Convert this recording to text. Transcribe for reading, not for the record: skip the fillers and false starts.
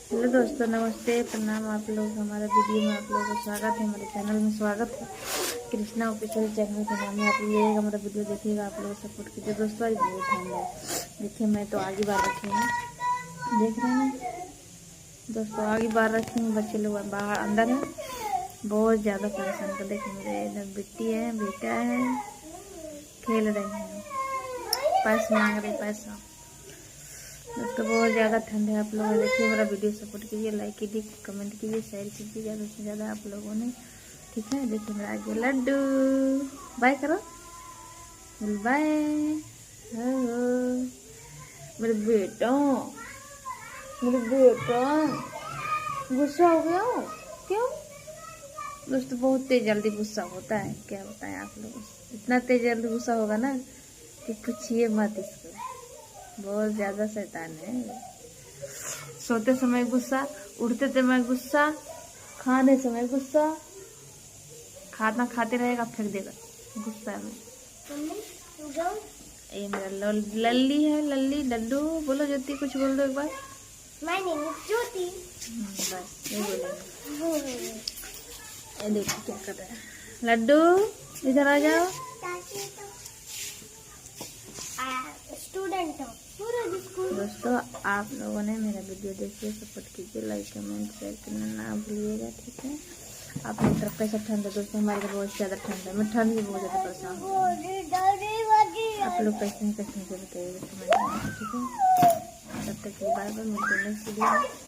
Hello दोस्तों, नमस्ते, प्रणाम। आप लोग हमारे वीडियो में आप लोगों का स्वागत है, हमारे चैनल में स्वागत है। कृष्णा ऑफिशियल चैनल के नाम में आप लोग हमारा वीडियो देखिएगा, आप लोग सपोर्ट कीजिए दोस्तों। आज बहुत ठंड है, देखिए मैं तो आगे बार रखी हूँ, देख रहे हैं दोस्तों, आगे बार रखी हूँ। बच्चे लोग बाहर अंदर है, बहुत ज़्यादा परेशान कर। देखिए मेरे इधर बेटी है, बेटा है, खेल रहे हैं, पैसा मांग रहे पैसा। दोस्तों बहुत ज़्यादा ठंड है। आप लोग देखिए मेरा वीडियो सपोर्ट कीजिए, लाइक कीजिए, कमेंट कीजिए, शेयर कीजिए ज़्यादा से ज़्यादा आप लोगों ने, ठीक है। देखिए मेरा आगे लड्डू, बाय करो, बाय। मेरे बेटा, मेरे बेटा गुस्सा हो गया हो क्यों? दोस्तों बहुत तेज जल्दी गुस्सा होता है, क्या बताएं आप लोग। इतना तेज जल्दी गुस्सा होगा ना कि पूछिए मत इसको, बहुत ज़्यादा शैतान है। सोते समय गुस्सा, उठते समय गुस्सा, खाने समय गुस्सा, खाना खाते रहेगा फेंक देगा गुस्सा में। ये मेरा लल्ली है, लल्ली लड्डू। बोलो ज्योति, कुछ बोल दो एक बार। My name is Jyoti। बस ये बोलेंगे। ये देखो क्या कर रहा है लड्डू, इधर आ जाओ। स्टूडेंट हूँ। दोस्तों आप लोगों ने मेरा वीडियो देखिए, सपोर्ट कीजिए, लाइक कमेंट शेयर करना ना भूलिएगा, ठीक है। आप लोग तरफ कैसा ठंड है दोस्तों? हमारे यहाँ बहुत ज़्यादा ठंड है, मैं ठंड से बहुत ज़्यादा परेशान हूँ। आप लोग कैसे हैं बताइएगा कमेंट में, ठीक है। तब तक के लिए बाय बाय, मिलते हैं नेक्स्ट वीडियो में।